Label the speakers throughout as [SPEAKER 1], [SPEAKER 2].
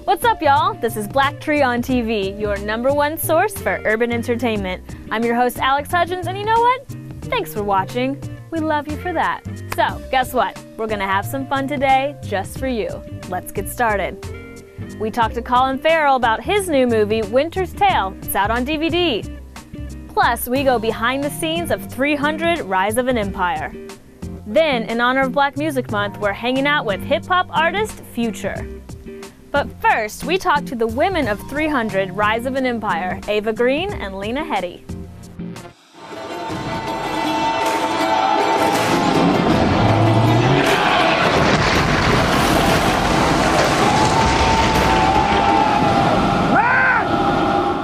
[SPEAKER 1] What's up, y'all? This is BlackTree On TV, your #1 source for urban entertainment. I'm your host, Alex Hudgens, and you know what? Thanks for watching. We love you for that. So, guess what? We're gonna have some fun today, just for you. Let's get started. We talked to Colin Farrell about his new movie, Winter's Tale. It's out on DVD. Plus, we go behind the scenes of 300: Rise of an Empire. Then, in honor of Black Music Month, we're hanging out with hip-hop artist Future. But first, we talked to the women of 300: Rise of an Empire, Eva Green and Lena Headey.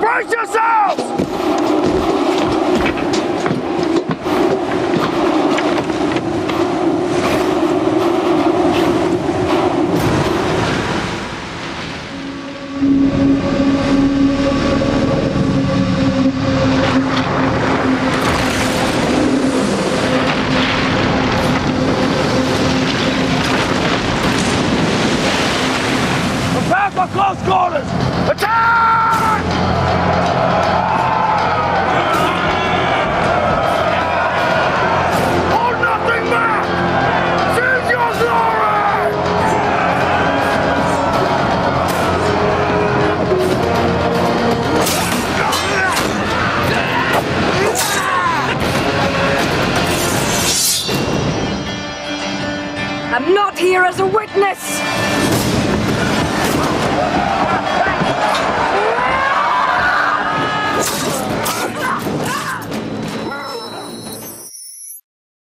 [SPEAKER 2] Brace yourselves! Prepare for close quarters! Attack! Hold nothing back! Seize your glory!
[SPEAKER 3] I'm not here as a witness!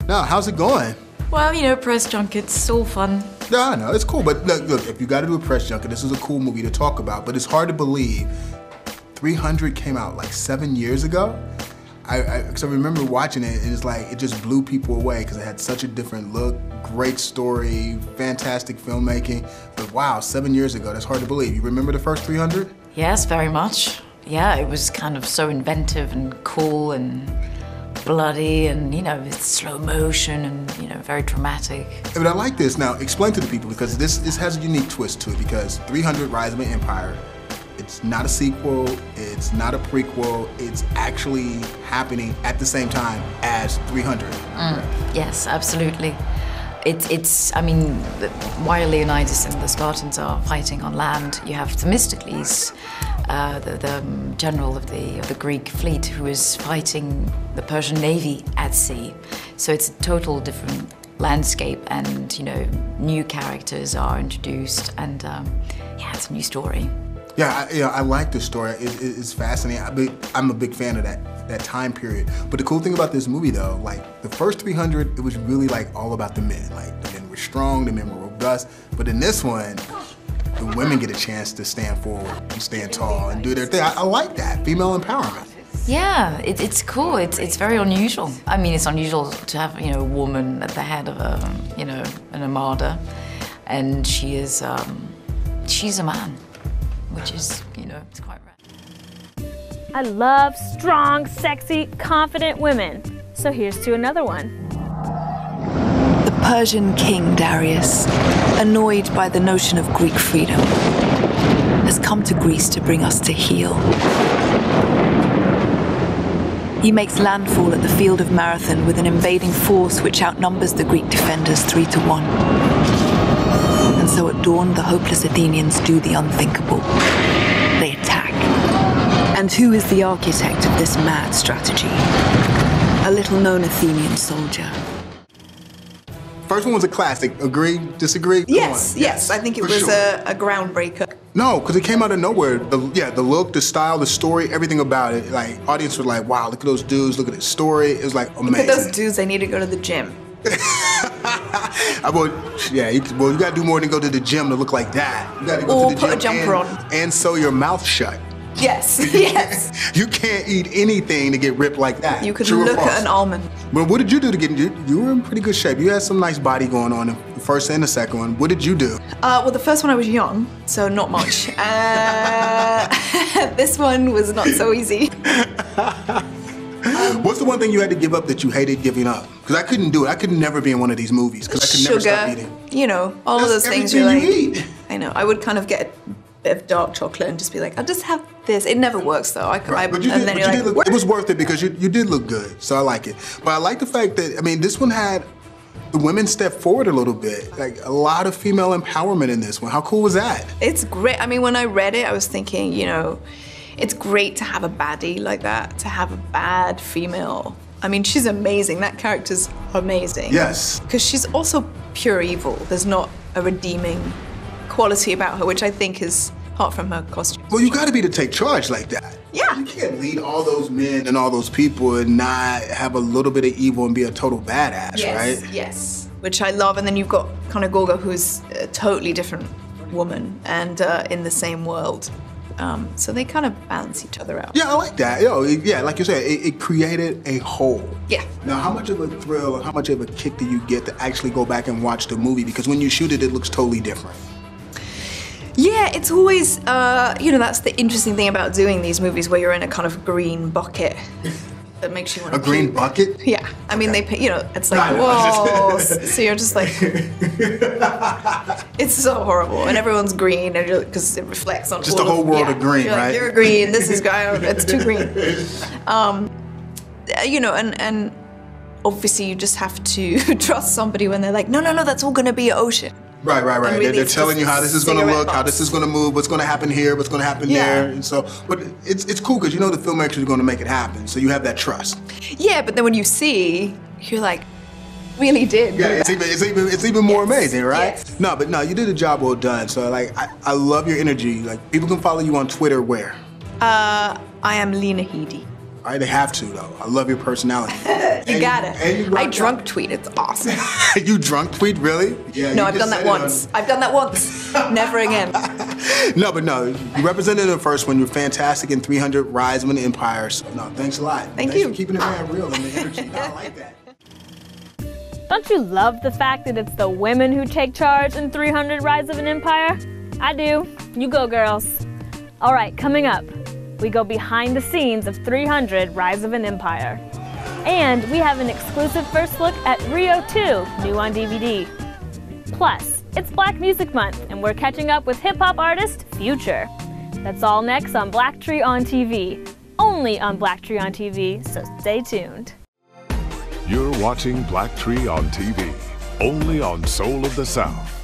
[SPEAKER 4] Now, how's it going?
[SPEAKER 5] Well, you know, press junkets, all fun.
[SPEAKER 4] Yeah, I know, it's cool, but look, if you gotta do a press junket, this is a cool movie to talk about, but it's hard to believe 300 came out like 7 years ago. So I remember watching it, and it's like, it just blew people away because it had such a different look, great story, fantastic filmmaking, but wow, 7 years ago, that's hard to believe. You remember the first 300?
[SPEAKER 5] Yes, very much. Yeah, it was kind of so inventive and cool and bloody and, you know, it's slow motion and, you know, very dramatic.
[SPEAKER 4] But I like this. Now, explain to the people, because this has a unique twist to it, because 300: Rise of an Empire, it's not a sequel, it's not a prequel, it's actually happening at the same time as 300.
[SPEAKER 5] Yes, absolutely. I mean, while Leonidas and the Spartans are fighting on land, you have Themistocles, the general of the Greek fleet, who is fighting the Persian navy at sea. So it's a total different landscape, and, you know, new characters are introduced, and yeah, it's a new story.
[SPEAKER 4] Yeah, I like this story. It's fascinating. I'm a big fan of that time period. But the cool thing about this movie, though, like the first 300, it was really like all about the men. Like the men were strong, the men were robust. But in this one, the women get a chance to stand forward and stand tall and do their thing. I like that, female empowerment.
[SPEAKER 5] Yeah, it's cool. It's very unusual. I mean, it's unusual to have, you know, a woman at the head of an armada, and she's a man, which is, you know, it's quite rare.
[SPEAKER 1] I love strong, sexy, confident women. So here's to another one.
[SPEAKER 6] The Persian king Darius, annoyed by the notion of Greek freedom, has come to Greece to bring us to heel. He makes landfall at the field of Marathon with an invading force which outnumbers the Greek defenders 3-1. And so at dawn, the hopeless Athenians do the unthinkable. They attack. And who is the architect of this mad strategy? A little-known Athenian soldier.
[SPEAKER 4] First one was a classic. Agree? Disagree?
[SPEAKER 7] Yes. I think it was a groundbreaker.
[SPEAKER 4] No, because it came out of nowhere. The look, the style, the story, everything about it. Like, audience was like, wow, look at those dudes, look at the story. It was like amazing.
[SPEAKER 7] Look at those dudes, they need to go to the gym.
[SPEAKER 4] You gotta do more than go to the gym to look like that. You gotta go to the gym
[SPEAKER 7] put a jumper on.
[SPEAKER 4] And sew your mouth shut.
[SPEAKER 7] Yes, yes.
[SPEAKER 4] You can't eat anything to get ripped like that.
[SPEAKER 7] You could look at an almond.
[SPEAKER 4] But what did you do to get, you were in pretty good shape. You had some nice body going on in the first and the second one. What did you do?
[SPEAKER 7] Well, the first one I was young, so not much. This one was not so easy.
[SPEAKER 4] What's the one thing you had to give up that you hated giving up? Because I couldn't do it. I could never be in one of these movies because I could never stop eating.
[SPEAKER 7] You know, all of those things
[SPEAKER 4] you're
[SPEAKER 7] like,
[SPEAKER 4] you eat.
[SPEAKER 7] I know, I would kind of get bit of dark chocolate and just be like, I'll just have this. It never works though.
[SPEAKER 4] It was worth it because you did look good, so I like it. But I like the fact that, I mean, this one had the women step forward a little bit. Like, a lot of female empowerment in this one. How cool was that?
[SPEAKER 7] It's great. I mean, when I read it, I was thinking, you know, it's great to have a baddie like that, to have a bad female. I mean, she's amazing. That character's amazing.
[SPEAKER 4] Yes.
[SPEAKER 7] Because she's also pure evil. There's not a redeeming quality about her, which I think is apart from her costume.
[SPEAKER 4] Well, you gotta be to take charge like that.
[SPEAKER 7] Yeah.
[SPEAKER 4] You can't lead all those men and all those people and not have a little bit of evil and be a total badass, right?
[SPEAKER 7] Yes, which I love. And then you've got kind of Gorga, who's a totally different woman and in the same world. So they kind of balance each other out.
[SPEAKER 4] Yeah, I like that. Yeah, like you said, it created a whole.
[SPEAKER 7] Yeah.
[SPEAKER 4] Now, how much of a thrill and how much of a kick do you get to actually go back and watch the movie? Because when you shoot it, it looks totally different.
[SPEAKER 7] Yeah, it's always, you know, that's the interesting thing about doing these movies where you're in a kind of green bucket that makes you want to
[SPEAKER 4] A green bucket?
[SPEAKER 7] Yeah. I mean,
[SPEAKER 4] Okay.
[SPEAKER 7] they, you know, it's like, whoa. So you're just like, it's so horrible. And everyone's green because it reflects on
[SPEAKER 4] just the whole world of green,
[SPEAKER 7] you're like,
[SPEAKER 4] right?
[SPEAKER 7] You're green, this is guy, it's too green. You know, and obviously you just have to trust somebody when they're like, no, that's all gonna be ocean.
[SPEAKER 4] Right.
[SPEAKER 7] Really
[SPEAKER 4] They're telling you how this is going to look, how this is going to move, what's going to happen here, what's going to happen there, and so. But it's cool because you know the filmmakers are going to make it happen, so you have that trust.
[SPEAKER 7] Yeah, but then when you see, you're like, really did.
[SPEAKER 4] Yeah, it's even more amazing, right?
[SPEAKER 7] Yes.
[SPEAKER 4] No, you did a job well done. So like, I love your energy. Like, people can follow you on Twitter where?
[SPEAKER 7] I am Lena Headey.
[SPEAKER 4] All right, they have to though. I love your personality.
[SPEAKER 7] You got it.
[SPEAKER 4] And
[SPEAKER 7] I drunk tweet. It's awesome.
[SPEAKER 4] You drunk tweet, really? Yeah.
[SPEAKER 7] No, I've done that once. I've done that once. Never again.
[SPEAKER 4] No, you represented in the first one. You're fantastic in 300 Rise of an Empire. So no, thanks a lot.
[SPEAKER 7] Thanks
[SPEAKER 4] for keeping it man real and the energy. No, I like that.
[SPEAKER 1] Don't you love the fact that it's the women who take charge in 300 Rise of an Empire? I do. You go, girls. All right, coming up, we go behind the scenes of 300 Rise of an Empire. And we have an exclusive first look at Rio 2, new on DVD. Plus, it's Black Music Month, and we're catching up with hip-hop artist Future. That's all next on BlackTree On TV. Only on BlackTree On TV, so stay tuned.
[SPEAKER 2] You're watching BlackTree on TV, only on Soul of the South.